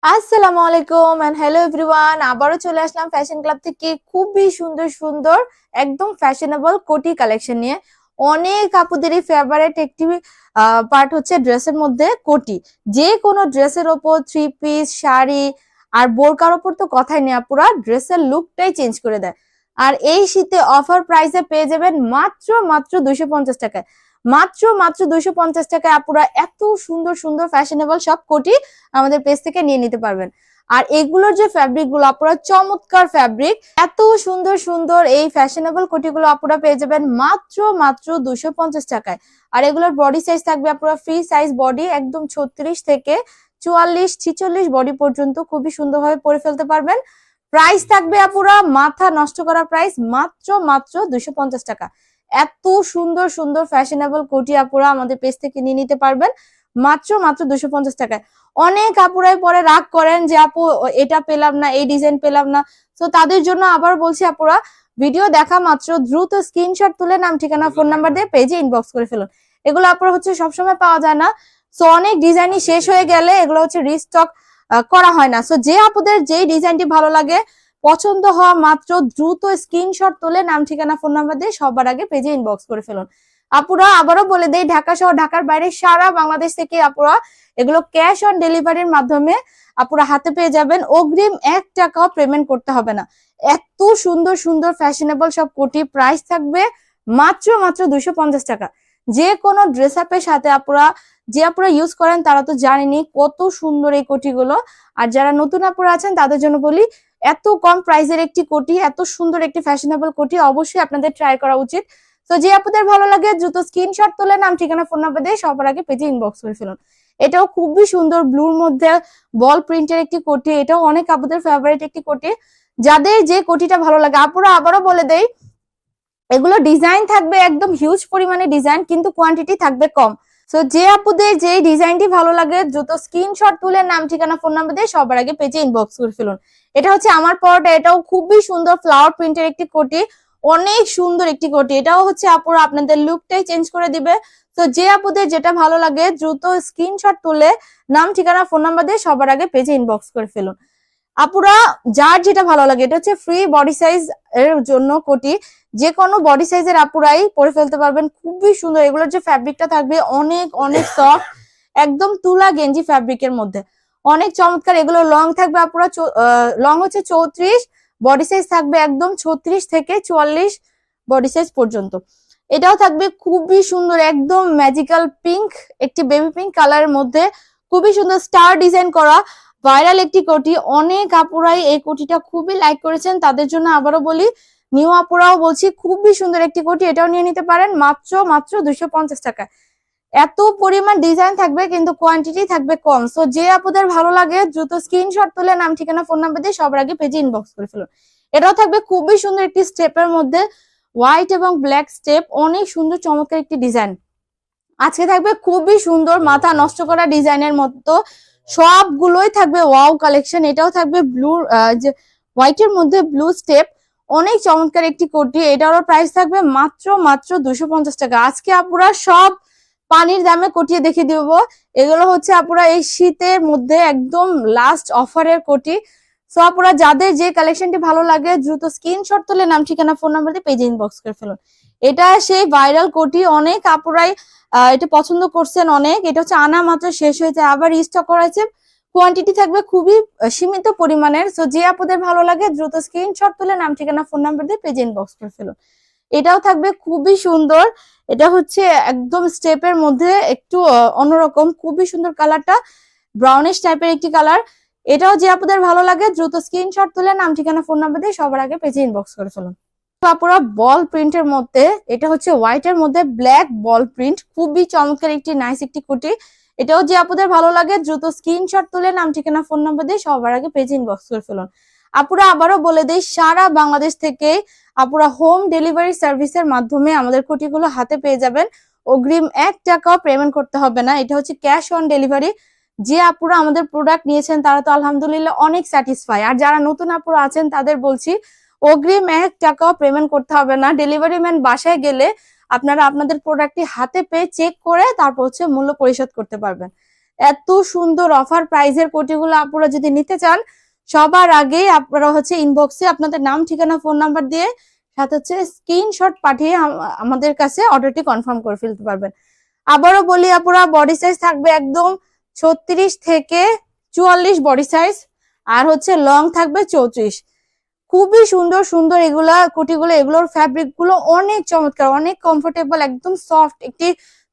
আসসালামু আলাইকুম and hello everyone. আবারও চলে আসলাম ফ্যাশন ক্লাব থেকে খুবই সুন্দর সুন্দর একদম ফ্যাশনেবল কোটি কালেকশন নিয়ে। অনেক আপুদেরই ফেভারিট একটি পার্ট হচ্ছে ড্রেসের মধ্যে কোটি। যে কোনো ড্রেসের ওপর থ্রি পিস শাড়ি আর বোরকার ওপর তো কথাই নেই, পুরা ড্রেসের লুকটাই চেঞ্জ করে দেয়। আর এই শীতে অফার প্রাইসে পেয়ে যাবেন মাত্র মাত্র 250 টাকায়। মাত্র মাত্র 250 টাকায় আপুরা এত সুন্দর সুন্দর ফ্যাশনেবল সব কোটি আমাদের পেজ থেকে নিয়ে নিতে পারবেন। আর এগুলোর যে ফ্যাব্রিক গুলো আপুরা চমৎকার ফ্যাব্রিক, এত সুন্দর সুন্দর এই ফ্যাশনেবল কোটিগুলো আপুরা পেয়ে যাবেন মাত্র মাত্র 250 টাকায়। আর এগুলোর বডি সাইজ থাকবে আপুরা ফ্রি সাইজ বডি, একদম 36 থেকে 44 46 বডি পর্যন্ত খুবই সুন্দরভাবে পরে ফেলতে পারবেন। প্রাইস থাকবে আপুরা মাথা নষ্ট করা প্রাইস, মাত্র মাত্র 250 টাকা। এত সুন্দর সুন্দর ফ্যাশনেবল কোটি আপুরা আমাদের পেজ থেকে নিয়ে নিতে পারবেন মাত্র মাত্র 250 টাকায়। অনেক আপুরাই পরে রাগ করেন যে আপু এটা পেলাম না, এই ডিজাইন পেলাম না। তো তাদের জন্য আবার বলছি আপুরা, ভিডিও দেখা মাত্র দ্রুত স্ক্রিনশট তুলে নাম ঠিকানা ফোন নাম্বার দিয়ে পেজে ইনবক্স করে ফেলুন। এগুলো আপুরা হচ্ছে সবসময় পাওয়া যায় না। সো অনেক ডিজাইনই শেষ হয়ে গেলে এগুলো হচ্ছে রিস্টক করা হয় না। সো যে আপুদের যেই ডিজাইনটি ভালো লাগে পছন্দ হওয়া মাত্র দ্রুত স্ক্রিনশট তুলে নাম ঠিকানা ফোন নাম্বার দিয়ে সবার আগে পেজে ইনবক্স করে ফেলুন। আপুরা আবারও বলে দেই, ঢাকা সহ ঢাকার বাইরে সারা বাংলাদেশ থেকে আপুরা এগুলো ক্যাশ অন ডেলিভারির মাধ্যমে আপুরা হাতে পেয়ে যাবেন। অগ্রিম 1 টাকাও পেমেন্ট করতে হবে না। এত সুন্দর সুন্দর ফ্যাশনেবল সব কোটি, প্রাইস থাকবে মাত্র মাত্র 250 টাকা। যে কোনো ড্রেস আপের সাথে আপুরা, যে আপুরা ইউজ করেন তারা তো জানেনি কত সুন্দর এই কোটিগুলো। আর যারা নতুন আপুরা আছেন তাদের জন্য বলি, এত কম প্রাইসের একটি কোটি, এত সুন্দর একটি ফ্যাশনেবল কোটি অবশ্যই আপনাদের ট্রাই করা উচিত। তো যে আপনাদের ভালো লাগে দ্রুত স্ক্রিনশট তুলে নাম ঠিকানা ফোন নাম্বার দিয়ে সবার আগে পেজে ইনবক্স করে ফেলুন। এটাও খুবই সুন্দর ব্লুর মধ্যে বল প্রিন্টের একটি কোটি, এটাও অনেক আপুদের ফেভারিট একটি কোটি। যাদের যে কোটিটা ভালো লাগে আপুরা আবারও বলে দেই, এগুলো ডিজাইন থাকবে একদম হিউজ পরিমাণে ডিজাইন, কিন্তু কোয়ান্টিটি থাকবে কম। সো যে আপুদের যে ডিজাইনটি ভালো লাগে দ্রুত স্ক্রিনশট তুলে নাম ঠিকানা ফোন নাম্বার দিয়ে সবার আগে পেজে ইনবক্স করে ফেলুন। এটা হচ্ছে আমার পরটা, এটাও খুবই সুন্দর ফ্লাওয়ার প্রিন্টের একটি কোটি, অনেক সুন্দর একটি কোটি। এটাও হচ্ছে আপুরা আপনাদের লুকটাই চেঞ্জ করে দিবে। তো যে আপুদের যেটা ভালো লাগে দ্রুত স্ক্রিনশট তুলে নাম ঠিকানা ফোন নাম্বার দিয়ে সবার আগে পেজে ইনবক্স করে ফেলুন। আপুরা যার যেটা ভালো লাগে, এটা হচ্ছে ফ্রি বডি সাইজ এর জন্য কোটি, যে কোনো বডি সাইজের আপুরাই পরে ফেলতে পারবেন। খুবই সুন্দর, এগুলোর যে ফ্যাব্রিকটা থাকবে অনেক অনেক সফট, একদম তুলা গেঞ্জি ফ্যাব্রিকের মধ্যে, অনেক চমৎকার। এগুলো লং থাকবে আপুরা, লং হচ্ছে 34, বডি সাইজ থাকবে একদম 36 থেকে 44 বডি সাইজ পর্যন্ত। এটাও থাকবে খুবই সুন্দর, একদম ম্যাজিক্যাল পিঙ্ক, একটি বেবি পিঙ্ক কালারের মধ্যে খুবই সুন্দর স্টার ডিজাইন করা ভাইরাল একটি কোটি। অনেক আপুরাই এই কোটিটা খুবই লাইক করেছেন, তাদের জন্য আবারও বলি, নিউ আপুরাও বলছি খুবই সুন্দর একটি কোটি, এটাও নিয়ে নিতে পারেন মাত্র মাত্র 250 টাকায়। এত পরিমাণ ডিজাইন থাকবে কিন্তু কোয়ান্টিটি থাকবে কম। সো যে আপুদের ভালো লাগে দ্রুত স্ক্রিনশট তুলে নাম ঠিকানা ফোন নাম্বার দিয়ে সবার আগে পেজে ইনবক্স করে ফেলুন। এটাও থাকবে খুবই সুন্দর একটি স্টেপের মধ্যে, হোয়াইট এবং ব্ল্যাক স্টেপ, অনেক সুন্দর চমৎকার একটি ডিজাইন। আজকে থাকবে খুবই সুন্দর মাথা নষ্ট করা ডিজাইনের মতো, সবগুলোই থাকবে ওয়াও কালেকশন। এটাও থাকবে ব্লু, যে হোয়াইটের মধ্যে ব্লু স্টেপ, অনেক চমৎকার একটি কোটি। এটারও প্রাইস থাকবে মাত্র মাত্র 250 টাকা। আজকে আপুরা সব পানির দামে কটিয়ে দেখিয়ে দিব। এগুলো হচ্ছে আপুরা এই শীতের মধ্যে একদম লাস্ট অফারের কোটি। সো আপুরা যাদের যে কালেকশনটি ভালো লাগে দ্রুত স্ক্রিনশট তুলে নাম ঠিকানা ফোন নাম্বার দিয়ে পেজে ইনবক্স করে ফেলুন। এটা সেই ভাইরাল কোটি, অনেক আপুরাই এটা পছন্দ করছেন অনেক। এটা হচ্ছে আনা মাত্র শেষ হয়েছে, আবার রিস্টক করা হয়েছে, কোয়ান্টিটি থাকবে খুবই সীমিত পরিমাণের। সো যে আপুদের ভালো লাগে দ্রুত স্ক্রিনশট তুলে নাম ঠিকানা ফোন নাম্বার দিয়ে পেজে ইনবক্স করে ফেলুন। এটাও থাকবে খুবই সুন্দর, এটা হচ্ছে একদম স্টেপের মধ্যে একটু অন্যরকম, খুবই সুন্দর কালারটা, ব্রাউনিশ টাইপের একটি কালার। এটাও যে আপুদের ভালো লাগে দ্রুত স্ক্রিনশট তুলে নাম ঠিকানা ফোন নাম্বার দিয়ে সবার আগে পেজে ইনবক্স করে ফেলুন। আপুরা বল প্রিন্টের মধ্যে, এটা হচ্ছে হোয়াইট এর মধ্যে ব্ল্যাক বল প্রিন্ট, খুবই চমৎকার একটি নাইস একটি কুটি। এটাও যে আপুদের ভালো লাগে দ্রুত স্ক্রিনশট তুলে নাম ঠিকানা ফোন নাম্বার দিয়ে সবার আগে পেজে ইনবক্স করে ফেলুন। আপুরা আবারও বলে দেই, সারা বাংলাদেশ থেকে আপুরা হোম ডেলিভারি সার্ভিসের মাধ্যমে আমাদের কুটিগুলো হাতে পেয়ে যাবেন। অগ্রিম 1 টাকাও পেমেন্ট করতে হবে না, এটা হচ্ছে ক্যাশ অন ডেলিভারি। যে আপুরা আমাদের প্রোডাক্ট নিয়েছেন তারা তো আলহামদুলিল্লাহ অনেক স্যাটিসফাই। আর যারা নতুন আপুরা আছেন তাদের বলছি, অগ্রিম 1 টাকাও পেমেন্ট করতে হবে না। ডেলিভারি ম্যান বাসায় গেলে আপনারা আপনাদের প্রোডাক্টটি হাতে পেয়ে চেক করে তারপর হচ্ছে মূল্য পরিশোধ করতে পারবেন। এত সুন্দর অফার প্রাইজের কোটিগুলো আপনারা যদি নিতে চান, সবার আগে আপনারা হচ্ছে ইনবক্সে আপনাদের নাম, ঠিকানা, ফোন নাম্বার দিয়ে সাথে হচ্ছে স্ক্রিনশট পাঠিয়ে আমাদের কাছে অর্ডারটি কনফার্ম করে ফেলতে পারবেন। আবারও বলি আপুরা, বডি সাইজ থাকবে একদম 36 থেকে 44 বডি সাইজ, আর হচ্ছে লং থাকবে 34। খুবই সুন্দর সুন্দর এগুলা কোটিগুলো, এগুলোর ফ্যাব্রিক গুলো অনেক চমৎকার, অনেক কমফোর্টেবল, একদম সফট একটি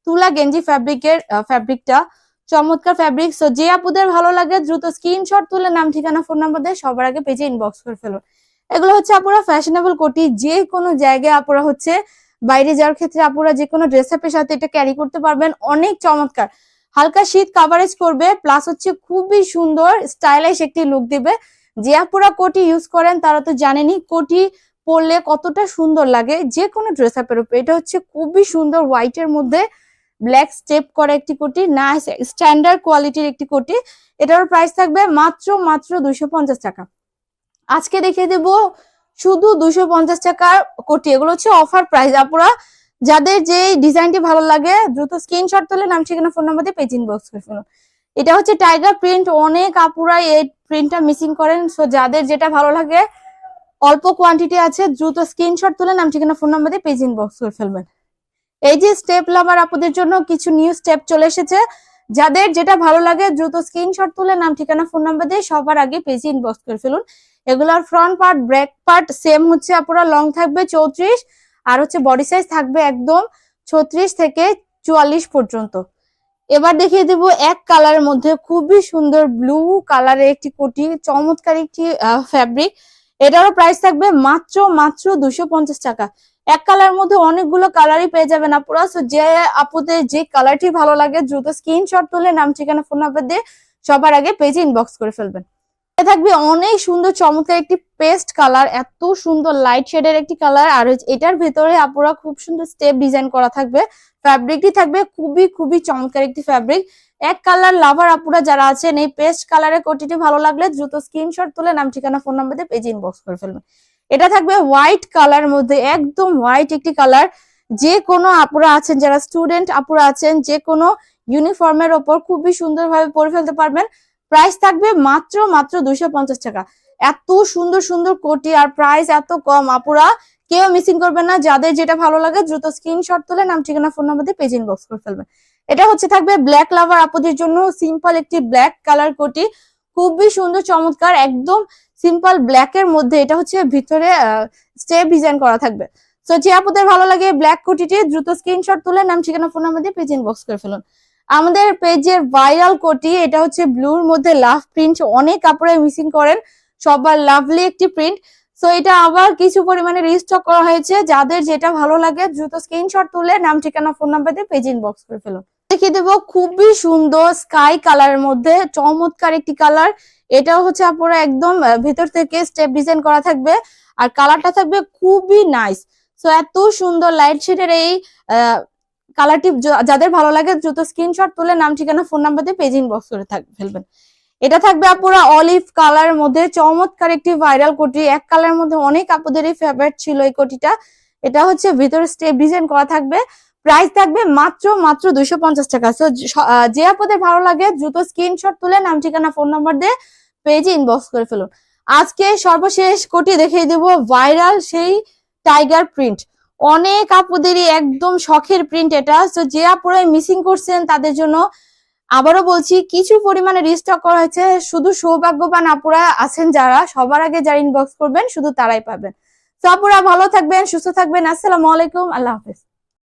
তুলা গেঞ্জি ফ্যাব্রিকটা চমৎকার ফ্যাব্রিক। সো যে আপুদের ভালো লাগে দ্রুত স্ক্রিনশট তুলে নাম, ঠিকানা, ফোন নাম্বার দিয়ে সবার আগে পেজে ইনবক্স করে ফেলুন। এগুলো হচ্ছে আপুরা ফ্যাশনেবল কোটি, যে কোনো জায়গায় আপুরা হচ্ছে বাইরে যাওয়ার ক্ষেত্রে আপুরা যে কোনো ড্রেস আপের সাথে এটা ক্যারি করতে পারবেন। অনেক চমৎকার, হালকা শীত কাভারেজ করবে, প্লাস হচ্ছে খুবই সুন্দর স্টাইলিশ একটি লুক দিবে। যে আপুরা কোটি ইউজ করেন তারা তো জানেনি কোটি পরলে কতটা সুন্দর লাগে যে কোনো ড্রেস আপের উপরে। এটা হচ্ছে খুবই সুন্দর হোয়াইটের মধ্যে ব্ল্যাক স্টেপ করা একটি কোটি, নাইস স্ট্যান্ডার্ড কোয়ালিটির একটি কোটি। এটার প্রাইস থাকবে মাত্র 250 টাকা। আজকে দেখিয়ে দেব শুধু 250 টাকার কোটি। এগুলো হচ্ছে অফার প্রাইস। আপুরা যাদের যে ডিজাইনটি ভালো লাগে দ্রুত স্ক্রিনশট তুলে নাম, ঠিকানা, ফোন নাম্বার দিয়ে পেজ ইনবক্স করে ফেলুন। এটা হচ্ছে টাইগার প্রিন্ট, অনেক আপুরা এই প্রিন্টটা মিসিং করেন। সো যাদের যেটা ভালো লাগে, অল্প কোয়ান্টিটি আছে, দ্রুত স্ক্রিনশট তুলে নাম, ঠিকানা, ফোন নাম্বার দিয়ে পেজ ইনবক্স করে ফেলবেন। এই যে স্টেপ লাভার আপুদের জন্য কিছু নিউ স্টেপ চলে এসেছে, যাদের যেটা ভালো লাগে দ্রুত স্ক্রিনশট তুলে নাম, ঠিকানা, ফোন নাম্বার দিয়ে সবার আগে পেজে ইনবক্স করে ফেলুন। এগুলার front part back part same হচ্ছে আপুরা, লং থাকবে 34 আর হচ্ছে বডি সাইজ থাকবে একদম 36 থেকে 44 পর্যন্ত। এবার দেখিয়ে দেব এক কালারের মধ্যে খুবই সুন্দর ব্লু কালারের একটি কোটি, চমৎকার একটি ফ্যাব্রিক। এটারও প্রাইস থাকবে মাত্র 250 টাকা। এক কালারের মধ্যে অনেকগুলো কালারই পেয়ে যাবেন আপুরা। সো যে আপুদের যে কালারটি ভালো লাগে দ্রুত স্ক্রিনশট তুলে নাম, ঠিকানা, ফোন নাম্বার দিয়ে সবার আগে পেজে ইনবক্স করে ফেলবেন। থাকবে অনেক সুন্দর চমৎকার একটি পেস্ট কালার, এত সুন্দর লাইট শেডের একটি কালার, আর এটার ভেতরে আপুরা খুব সুন্দর স্টেপ ডিজাইন করা থাকবে। ফ্যাব্রিকটি থাকবে খুবই চমৎকার একটি ফ্যাব্রিক। এক কালার লাভার আপুরা যারা আছেন, এই পেস্ট কালারের কোটিটি ভালো লাগলে দ্রুত স্ক্রিনশট তুলে নাম, ঠিকানা, ফোন নাম্বার দিয়ে পেজে ইনবক্স করে ফেলবেন। এটা থাকবে হোয়াইট কালার মধ্যে, একদম হোয়াইট একটি কালার। যে কোনো আপুরা আছেন, যারা স্টুডেন্ট আপুরা আছেন, যে কোনো ইউনিফর্মের ওপর খুবই সুন্দরভাবে পরে ফেলতে পারবেন। প্রাইস থাকবে মাত্র 250 টাকা। এত সুন্দর সুন্দর কোটি আর প্রাইস এত কম, আপুরা কেউ মিসিং করবেন না। যাদের যেটা ভালো লাগে দ্রুত স্ক্রিনশট তুলে নাম, ঠিকানা, ফোন নাম্বার দিয়ে পেজ ইনবক্স করে ফেলবেন। এটা হচ্ছে থাকবে ব্ল্যাক লাভার আপুদের জন্য সিম্পল একটি ব্ল্যাক কালার কোটি, খুবই সুন্দর চমৎকার, একদম সিম্পল ব্ল্যাক এর মধ্যে এটা হচ্ছে ভিতরে স্টেপ ডিজাইন করা থাকবে। তো যে আপুদের ভালো লাগে ব্ল্যাক কোটিটি দ্রুত স্ক্রিনশট তুলে নাম, ঠিকানা, ফোন নাম্বার দিয়ে পেজ ইনবক্স করে ফেলুন। আমাদের পেজের ভাইরাল কোটি, এটা হচ্ছে ব্লুর মধ্যে লাভ প্রিন্ট, অনেক কাপড়ে মিসিং করেন, সবার লাভলি একটি প্রিন্ট। সো এটা আবার কিছু পরিমাণে রিস্টক করা হয়েছে, যাদের যেটা ভালো লাগে দ্রুত স্ক্রিনশট তুলে নাম, ঠিকানা, ফোন নাম্বার দিয়ে পেজ ইনবক্স করে ফেলুন। দেখিয়ে দেবো খুবই সুন্দর স্কাই কালারের মধ্যে চমৎকার একটি কালার। এটাও হচ্ছে আপনারা একদম ভেতর থেকে স্টেপ ডিজাইন করা থাকবে, আর কালারটা থাকবে খুবই নাইস। সো এত সুন্দর লাইট শেডের এই কালারটি যাদের ভালো লাগে দ্রুত স্ক্রিনশট তুলে নাম, ঠিকানা, ফোন নাম্বার দিয়ে পেজ ইনবক্স করে ফেলবেন। এটা থাকবে আপুরা অলিভ কালার মধ্যে চমৎকার একটি ভাইরাল কোটি, এক কালারের মধ্যে অনেক আপুদেরই ফেভারিট ছিল এই কোটিটা। এটা হচ্ছে ভিতরে স্টেপ ডিজাইন করা থাকবে, প্রাইস থাকবে মাত্র 250 টাকা। সো যে আপুদের ভালো লাগে দ্রুত স্ক্রিনশট তুলে নাম, ঠিকানা, ফোন নাম্বার দিয়ে পেজে ইনবক্স করে ফেলুন। আজকে সর্বশেষ কোটি দেখিয়ে দেব ভাইরাল সেই টাইগার প্রিন্ট, অনেক আপুদেরই একদম শখের প্রিন্ট এটা। সো যে আপুরা মিসিং করছেন তাদের জন্য আবারও বলছি কিছু পরিমাণে রিস্টক করা হয়েছে, শুধু সৌভাগ্যবান আপুরা আছেন যারা সবার আগে যারা ইনবক্স করবেন শুধু তারাই পাবেন। তো আপুরা ভালো থাকবেন, সুস্থ থাকবেন, আসসালামু আলাইকুম, আল্লাহ হাফেজ।